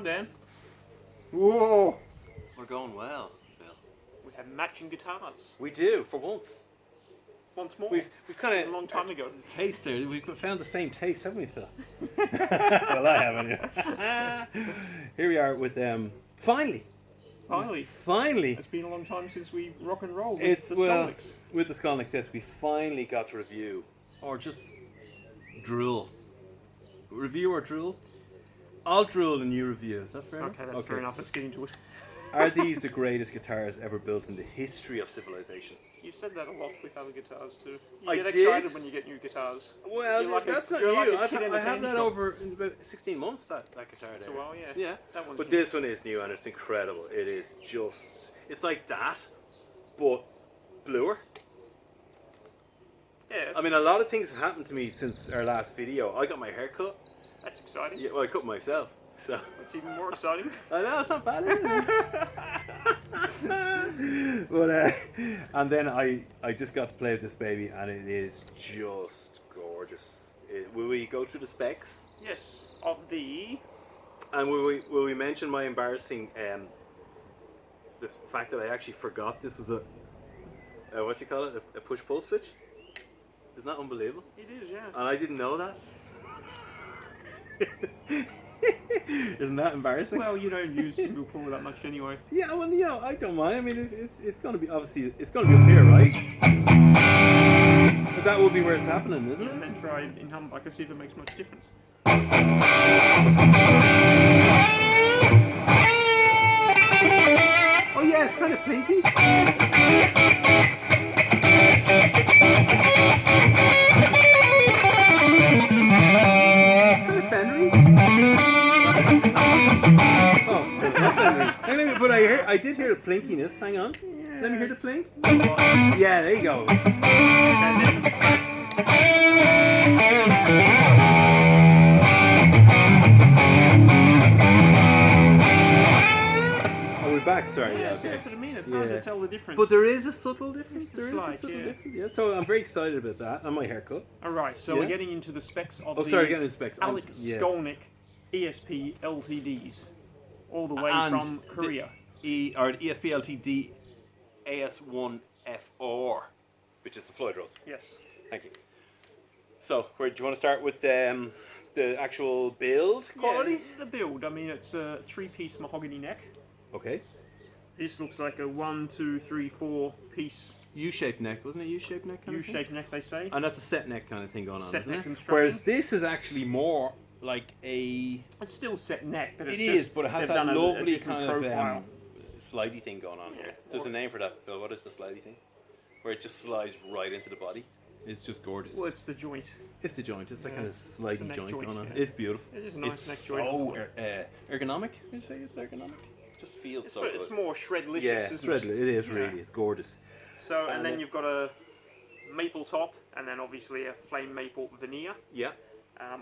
going, Dan? Whoa! We're going well, Bill. We have matching guitars. We do, for once. Once more. We've kind It's a long time ago. taste there. We've found the same taste, haven't we, Phil? Well, I haven't. Here we are with finally. Finally. It's been a long time since we rock and rolled with It's the well Skolnicks. with the Skolnicks. Yes, we finally got to review or just drool. Review or drool? I'll drool and you review. Is that fair enough? Okay, that's fair enough. Let's get into it. Are these the greatest guitars ever built in the history of civilization? You've said that a lot with other guitars too. You I get did? excited when you get new guitars. Well, You're like that's not you're new. like a kid in a I have candy that shop. over in about 16 months, that guitar It's a there. while, yeah. Yeah, That one's but new. this one is new and it's incredible. It is just, it's like that, but bluer. Yeah, I mean, a lot of things have happened to me since our last video. I got my hair cut. that's exciting. Yeah, well, I cut myself. So. It's even more exciting. I know, it's not bad, is it? But, and then I just got to play with this baby and it is just gorgeous. Will we go through the specs? Yes, of the... And will we mention my embarrassing, the fact that I actually forgot this was a what you call it, a push-pull switch? Isn't that unbelievable? It is, yeah. And I didn't know that. Isn't that embarrassing? Well, you don't use single pull that much anyway. Yeah, well, you know, I don't mind. I mean, it's going to be, obviously, it's going to be up here, right? But that will be where it's happening, isn't And it? then try in humbucker, see if it makes much difference. Oh yeah, it's kind of plinky. Kind of fendery. Oh, there's no fendery. Hang on, but I did hear the plinkiness. Hang on. Let me hear the plink. Yeah, there you go. Oh, we're back. Sorry. Yeah, Yeah. see, Okay. that's what I mean. It's hard Yeah. to tell the difference. But there is a subtle difference. Just There is a like, subtle yeah. difference. Yeah. So I'm very excited about that and my haircut. Alright, so Yeah. we're getting into the specs of Oh, these sorry, getting into specs. Yes. Skolnick ESP LTDs. All the way And from Korea. the ESP LTD AS-1FR, which is the Floyd Rose. Yes. Thank you. So, where do you want to start with the actual build quality? Yeah, the build. I mean, it's a 3-piece mahogany neck. Okay. This looks like a 1, 2, 3, 4 piece U-shaped neck, wasn't it? U-shaped neck kind of thing? U-shaped neck, they say. And that's a set neck kind of thing going on, Set isn't neck it? construction. Whereas this is actually more like a... It's still set neck, but it's It just, is, but it has they've that done a lovely different kind profile. of slidey thing going on here. Yeah. There's a name for that, Phil. What is the slidey thing? Where it just slides right into the body. It's just gorgeous. Well, it's the joint. It's the joint. It's that Yeah. kind of It's a slidey neck joint joint, going on. yeah. It's beautiful. It is a nice It's neck joint. so ergonomic. Would you say it's ergonomic? It just feels so good. It's more shredlicious, Yeah, isn't it's red. It is Yeah. really. It's gorgeous. So, and And then then- you've got a maple top, and then obviously a flame maple veneer Yeah.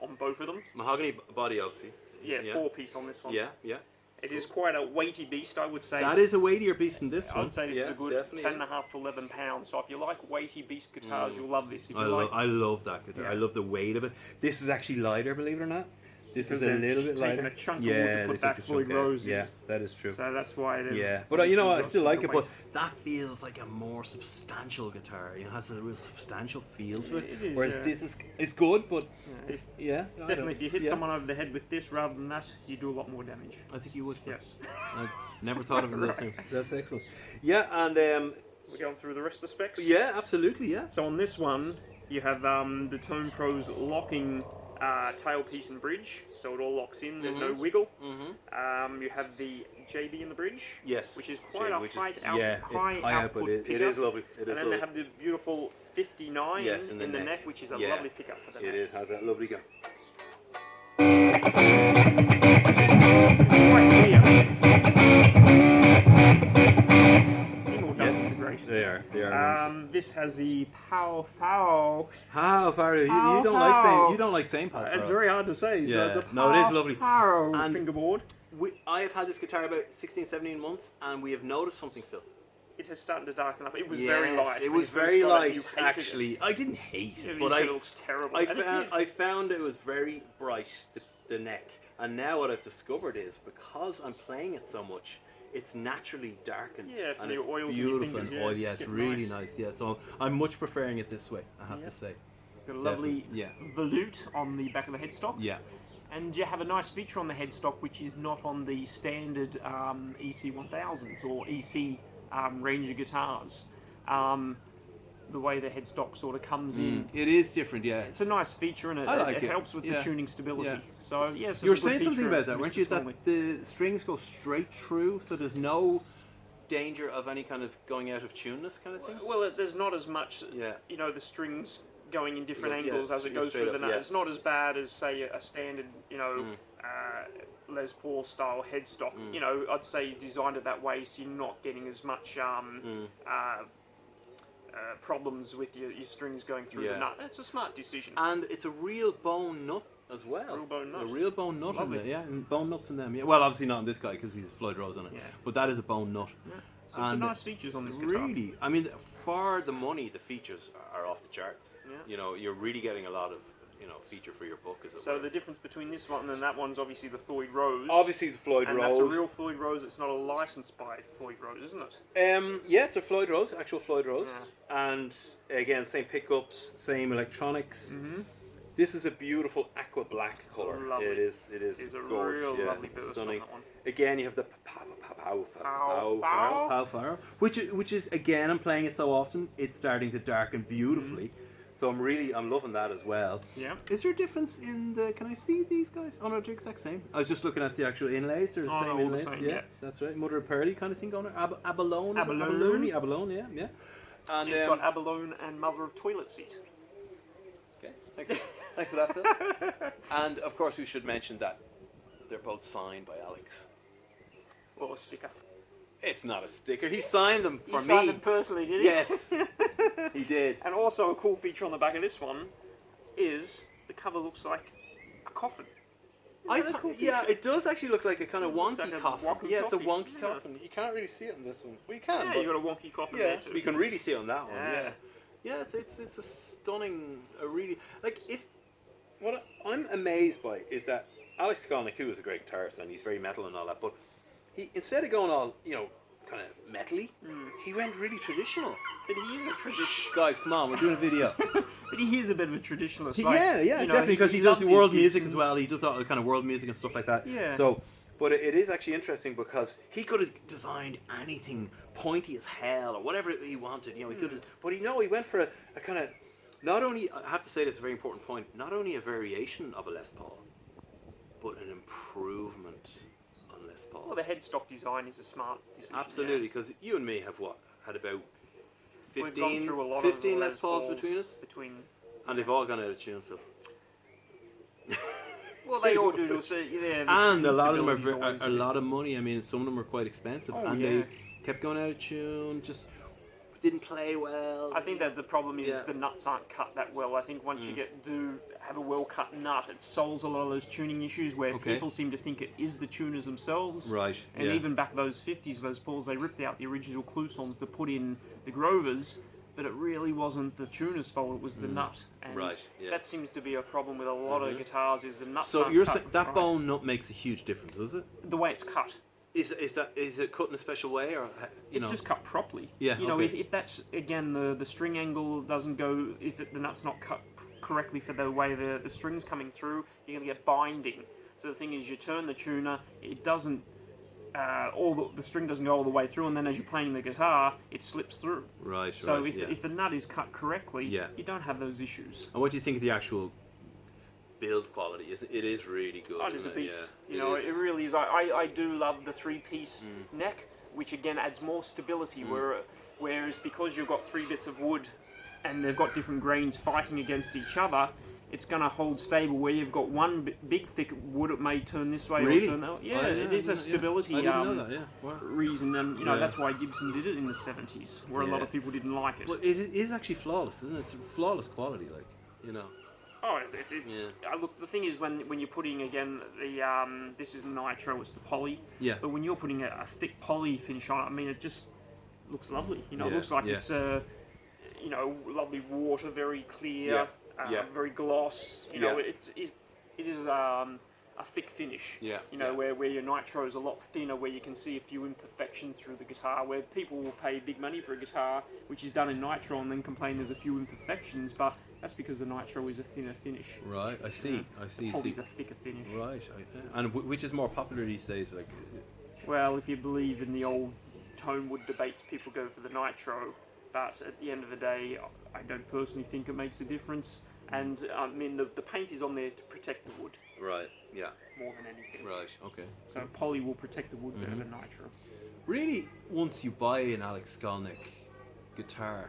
on both of them. Mahogany body, obviously. Yeah, Yeah. 4-piece on this one. Yeah, yeah. It is quite a weighty beast, I would say. That is a weightier beast than this I one. would say this yeah, is a good definitely, 10.5 to 11 pounds. So if you like weighty beast guitars, you'll love this. If you I love that guitar. Yeah. I love the weight of it. This is actually lighter, believe it or not. This is Because a they've little bit taken lighter. a chunk of yeah, wood to they put took back a Floyd chunk out. Roses. Yeah, that is true. So that's why. Yeah, but you know what? I still like it. Weight. But that feels like a more substantial guitar. You know, it has a real substantial feel to it. It is, Whereas yeah. this is it's good, but if, yeah, I definitely, don't- if you hit yeah. someone over the head with this rather than that, you do a lot more damage. I think you would. Yes. I never thought of it in that Right. sense. That's excellent. Yeah, and We're going through the rest of the specs. yeah, absolutely, yeah. So on this one, you have the Tone Pros locking tailpiece and bridge, so it all locks in. There's no wiggle. Mm-hmm. You have the JB in the bridge. Yes. Which is quite a Which is- high output but it pickup. is lovely. It is And then lovely. they have the beautiful 59 Yes, in the neck, which is a Yeah. lovely pickup for the neck. It is, has that lovely go. It's quite clear. Single doubles are great. They are. This has the Pow. How far you How don't far? like saying pow. It's very hard to say. So Yeah. it's a No, it is lovely. Pow And- fingerboard. I have had this guitar about 16, 17 months, and we have noticed something, Phil. It has started to darken up. It was Yes, very light. It when was you first very got it. light, You hated actually. It. I didn't hate You it, but said it looks terrible. I and it did. found it was very bright, the neck. And now what I've discovered is because I'm playing it so much, it's naturally darkened. Yeah, from and the it's oils in beautiful your fingers, and yeah, oily. Yeah, it's it's getting really nice. nice. Yeah, so I'm much preferring it this way, I have to say. Got a lovely Definitely, volute on the back of the headstock. Yeah. And you have a nice feature on the headstock which is not on the standard EC1000s or EC Ranger guitars. The way the headstock sort of comes in. It is different, yeah. It's a nice feature and I like it it. helps with the tuning stability. Yeah. So yes, You were saying something about that, weren't you? That the strings go straight through, so there's no danger of any kind of going out of tuneness kind of thing? Well, there's not as much, Yeah. you know, the strings going in different Yeah, angles as it you're goes straight through the up, nut. yeah. It's not as bad as, say, a standard, you know, Les Paul style headstock. You know, I'd say you designed it that way so you're not getting as much problems with your strings going through the nut. It's a smart decision. And it's a real bone nut as well. Real bone nut. A real bone nut Lovely. in there, yeah. And bone nuts in them, yeah. Well, obviously not in this guy because he's Floyd Rose on it. Yeah. But that is a bone nut. Yeah. So some nice features on this guitar. Really, I mean, for the money, the features are off the charts. Yeah. You know, you're really getting a lot of, you know, feature for your buck, as it So were. the difference between this one and that one's obviously the Floyd Rose. Obviously the Floyd and Rose. that's a real Floyd Rose. It's not a licensed by Floyd Rose, isn't it? Yeah, it's a Floyd Rose, actual Floyd Rose. Yeah. And again, same pickups, same electronics. Mm-hmm. This is a beautiful aqua black color. Lovely. It is. It's a gorgeous, real yeah, lovely burst stunning. on that one. Again, you have the pow fire, which is again, I'm playing it so often, it's starting to darken beautifully. So I'm loving that as well. Yeah. Is there a difference in the? Can I see these guys? Oh no, they're exact same. I was just looking at the actual inlays. They're the Oh, same no, all the inlays. same, yeah, yeah. that's right. Mother of pearly kind of thing going on. Abalone. Abalone. Abalone. Yeah. And It's got abalone and mother of toilet seat. Okay, thanks. Thanks for that, Phil. And of course, we should mention that they're both signed by Alex. Or a sticker. It's not a sticker. He signed them for He me. signed it personally, did he? Yes, he did. And also a cool feature on the back of this one is the cover looks like a coffin. Yeah, it does actually look like a kind of Looks wonky like a coffin. wonky Yeah, it's a coffin. wonky Yeah. coffin. You can't really see it on this one. Well, you can. Yeah, but you got a wonky coffin yeah, there too. you can really see it on that one. Yeah. Yeah, it's a stunning, a really like if. What I'm amazed by is that Alex Skolnick, who is a great guitarist and he's very metal and all that, but he instead of going all kind of metally, he went really traditional. But he is a traditional. Guys, come on, we're doing a video. But he is a bit of a traditionalist. Yeah, you know, definitely, because he does loves the his world music Gibsons. as well. He does all the kind of world music and stuff like that. Yeah. So, but it is actually interesting because he could have designed anything pointy as hell or whatever he wanted. You know, he could have, but he went for a kind of, not only, I have to say this is a very important point, not only a variation of a Les Paul, but an improvement on Les Paul. Well, the headstock design is a smart decision. Absolutely, because you and me have had about We've gone 15, through a lot 15 of Les Pauls between us, and they've all gone out of tune, Phil. Well, they all do. So, yeah, And a lot of them stability's are always a lot of money. I mean, some of them are quite expensive, and yeah. they kept going out of tune. Just didn't play well. I think that the problem is Yeah. the nuts aren't cut that well. I think once you have a well cut nut, it solves a lot of those tuning issues where people seem to think it is the tuners themselves. Right. And even back those 50s, those Pauls, they ripped out the original Clousons to put in the Grovers, but it really wasn't the tuner's fault, it was the nut. And that seems to be a problem with a lot of guitars, is the nuts So aren't you're cut saying that right. bone nut makes a huge difference, does it? The way it's cut. Is it cut in a special way, or It's just cut properly. Yeah, You know, okay. if that's, again, the string angle doesn't go, if the nut's not cut correctly for the way the string's coming through, you're going to get binding. So the thing is, you turn the tuner, it doesn't, the string doesn't go all the way through, and then as you're playing the guitar, it slips through. Right. So if the nut is cut correctly, you don't have those issues. And what do you think of the actual build quality? It is really good. Oh, it is a isn't beast. Yeah, You know, it really is. I do love the three-piece neck, which again adds more stability. Whereas because you've got 3 bits of wood, and they've got different grains fighting against each other, it's going to hold stable. Where you've got one big thick wood, it may turn this way or turn that way. Yeah, it is a stability reason, and you know that's why Gibson did it in the 70s, where a lot of people didn't like it. Well, it is actually flawless, isn't it? It's flawless quality, like, you know. Oh, it's look. The thing is, when you're putting again the this is nitro, it's the poly. Yeah. But when you're putting a thick poly finish on it, I mean, it just looks lovely. You know, it looks like it's lovely water, very clear, very gloss. You know, it is a thick finish. Yeah, You know, yeah. where your nitro is a lot thinner, where you can see a few imperfections through the guitar, where people will pay big money for a guitar which is done in nitro and then complain there's a few imperfections, but that's because the nitro is a thinner finish. Right, I see. I see. The poly's a thicker finish. Right, and which is more popular these days? Like, Well, if you believe in the old tone wood debates, people go for the nitro, but at the end of the day, I don't personally think it makes a difference. And I mean, the paint is on there to protect the wood right, yeah, more than anything. right, okay. So poly will protect the wood better than nitro. Really, once you buy an Alex Skolnick guitar,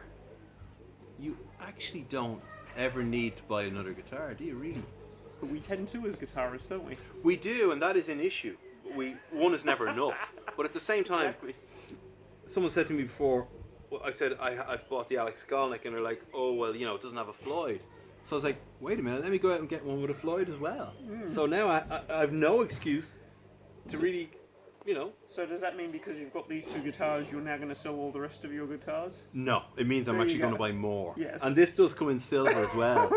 you actually don't ever need to buy another guitar, do you really? But we tend to as guitarists, don't we? We do, and that is an issue. One is never enough. But at the same time, Exactly. someone said to me before, well, I said I've bought the Alex Skolnick, and they're like, oh well, you know, it doesn't have a Floyd. So I was like, wait a minute, let me go out and get one with a Floyd as well. So now I have no excuse to really, you know. So does that mean because you've got these two guitars, you're now going to sell all the rest of your guitars? No, it means I'm There you actually going to go. buy more. Yes. And this does come in silver as well.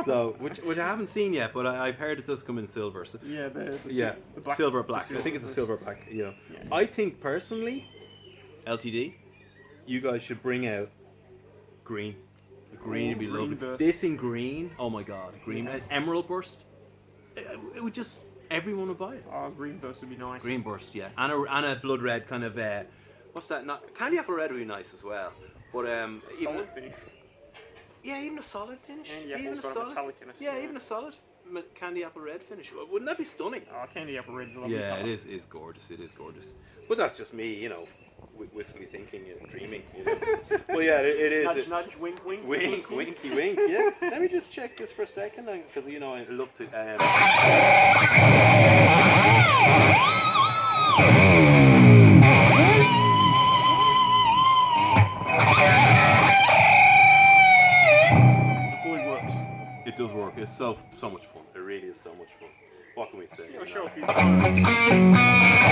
So, which I haven't seen yet, but I've heard it does come in silver. So, Yeah, the black, silver black. the I think it's a silver black. You know, Yeah. I think personally, LTD, you guys should bring out green. The green would be green lovely. burst. This in green, oh my god, green, Yeah. emerald burst. It would just everyone would buy it. Oh, green burst would be nice. Green burst, yeah, and a blood red kind of. What's that? Not candy apple red would be nice as well. But even Solid finish. yeah, even a solid finish. Candy even apple's a got a solid, metallic in it. yeah, even a solid candy apple red finish. Wouldn't that be stunning? Oh, candy apple red's a lovely Yeah, colour. it is gorgeous. It is gorgeous. But that's just me, you know, wistfully thinking and dreaming. You know. Well, yeah, it is. Nudge, nudge, wink, wink. Wink, hint, hint. winky, wink. Yeah. Let me just check this for a second, because you know I love to. The Floyd works. It does work. It's so much fun. It really is so much fun. What can we say? I'll you show know? a few times.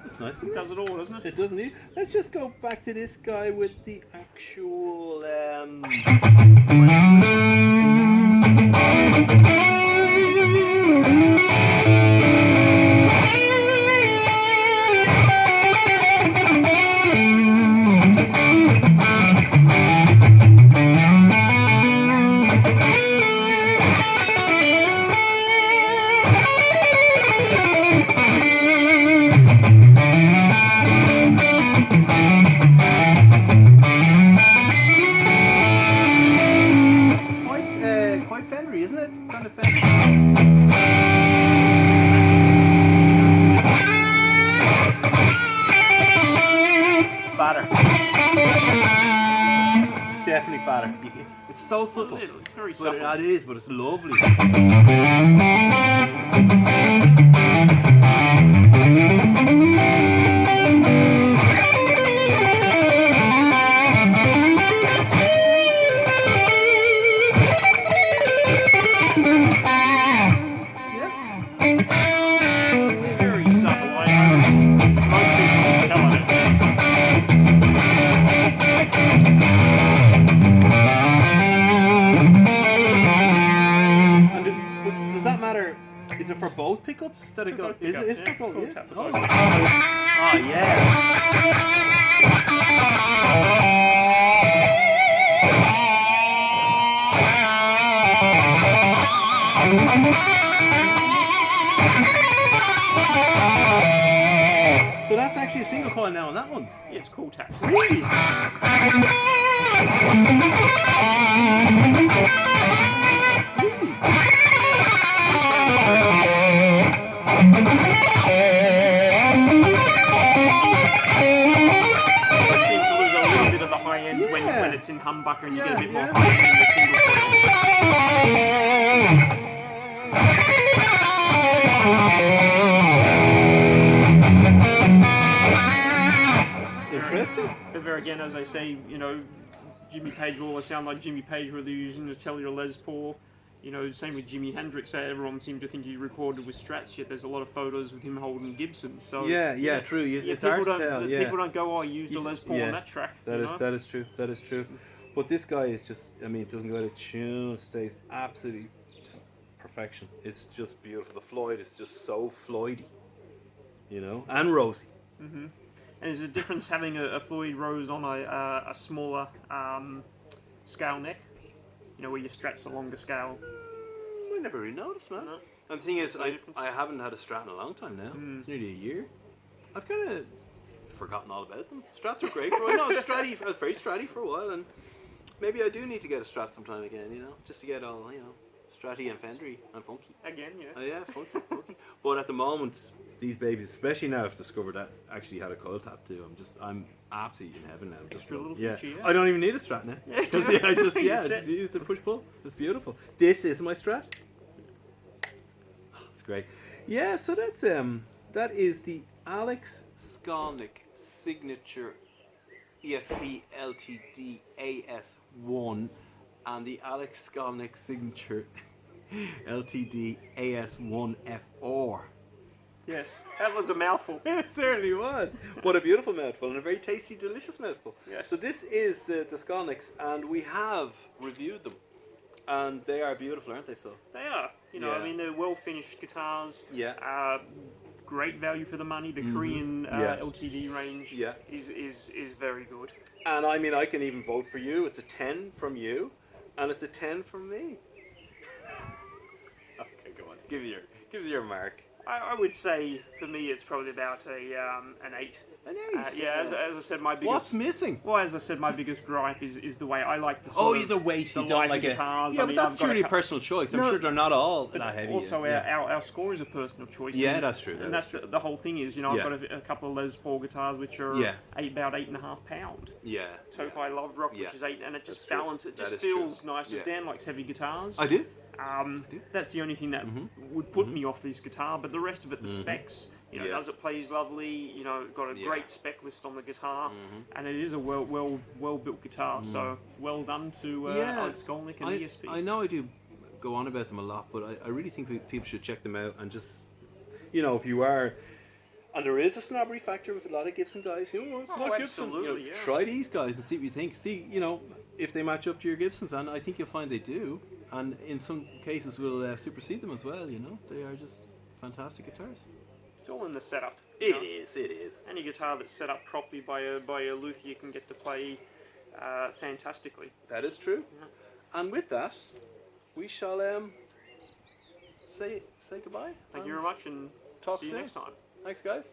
That's nice. It does it all, doesn't it? It doesn't need. Let's just go back to this guy with the actual. Quite Fendery, isn't it? Kind of Fendery. Fatter. Definitely fatter. It's so subtle. It's very But subtle. it is, but it's lovely. Very subtle. Most people can tell it. And does that matter? Is it for both pickups that it goes? both Is it? Is pickups, it for both? yeah, Yeah. it's for Oh. both. Ah, yeah. So that's actually a single coil now on that one. Yeah, it's cool tap. Really? Really? in humbucker and you get a Yeah, bit more yeah. height in the single coil. Interesting. But there again, as I say, you know, Jimmy Page will always sound like Jimmy Page, whether you're using a Tele or Les Paul. You know, same with Jimi Hendrix. Everyone seemed to think he recorded with Strats, yet there's a lot of photos with him holding Gibsons. So Yeah, true. It's hard to tell. Yeah. People don't go, oh, I used a Les Paul on that track. That is true. That is true. But this guy is just, I mean, it doesn't go out of tune. It stays absolutely just perfection. It's just beautiful. The Floyd is just so Floydy, you know, and rosy. Mm-hmm. And there's a difference having a Floyd Rose on a smaller scale neck. You know, where you stretch the longer scale. I never really noticed, man. No. And the thing is, I haven't had a Strat in a long time now. It's nearly a year. I've kind of forgotten all about them. Strats were great for a while. No, I was very Stratty for a while, and maybe I do need to get a Strat sometime again, you know, just to get all, you know, Stratty and Fendery and funky. Again, yeah. Oh yeah, funky. But at the moment, these babies, especially now I've discovered that actually had a coil tap too. I'm absolutely in heaven now. Extra little yeah. feature, yeah. I don't even need a Strat now. Because I just use the push pull. It's beautiful. This is my Strat. It's great. Yeah, so that's that is the Alex Skolnick signature ESP LTD AS-1 and the Alex Skolnick signature LTD AS-1FR. Yes, that was a mouthful. It certainly was. What a beautiful mouthful and a very tasty, delicious mouthful. Yes. So this is the Skolnicks, and we have reviewed them, and they are beautiful, aren't they, Phil? They are. You know, I mean, they're well-finished guitars. Yeah. Great value for the money. The Korean LTD range is very good. And I mean, I can even vote for you. It's a 10 from you, and it's a 10 from me. Okay, go on. Give me your mark. I would say, for me, it's probably about an 8. An 8? Yeah, as I said, my biggest... What's missing? Well, as I said, my biggest gripe is the way I like the the weight. You don't like guitars. Yeah, but that's truly a personal choice. I'm sure they're not all that heavy. Also, our score is a personal choice. Yeah, that's true. And that's the whole thing is, you know, I've got a couple of Les Paul guitars which are about 8.5 pound. Yeah. Tokai Love Rock, which is 8, and it just balances. It just That feels nice. Dan likes heavy guitars. I do. That's the only thing that would put me off this guitar, but the rest of it, the specs, you know, does it plays lovely, you know, got a great spec list on the guitar, and it is a well built guitar, so well done to Alex Skolnick and ESP. I know I do go on about them a lot, but I really think people should check them out and just, you know, if you are, and there is a snobbery factor with a lot of Gibson guys, you know, it's not Gibson, you know, try these guys and see what you think, see, you know, if they match up to your Gibsons, and I think you'll find they do, and in some cases will supersede them as well, you know, they are just fantastic guitars. It's all in the setup. It is. Any guitar that's set up properly by a luthier can get to play fantastically. That is true. Yeah. And with that, we shall say goodbye. Thank you very much, and talk see you soon. next time. Thanks, guys.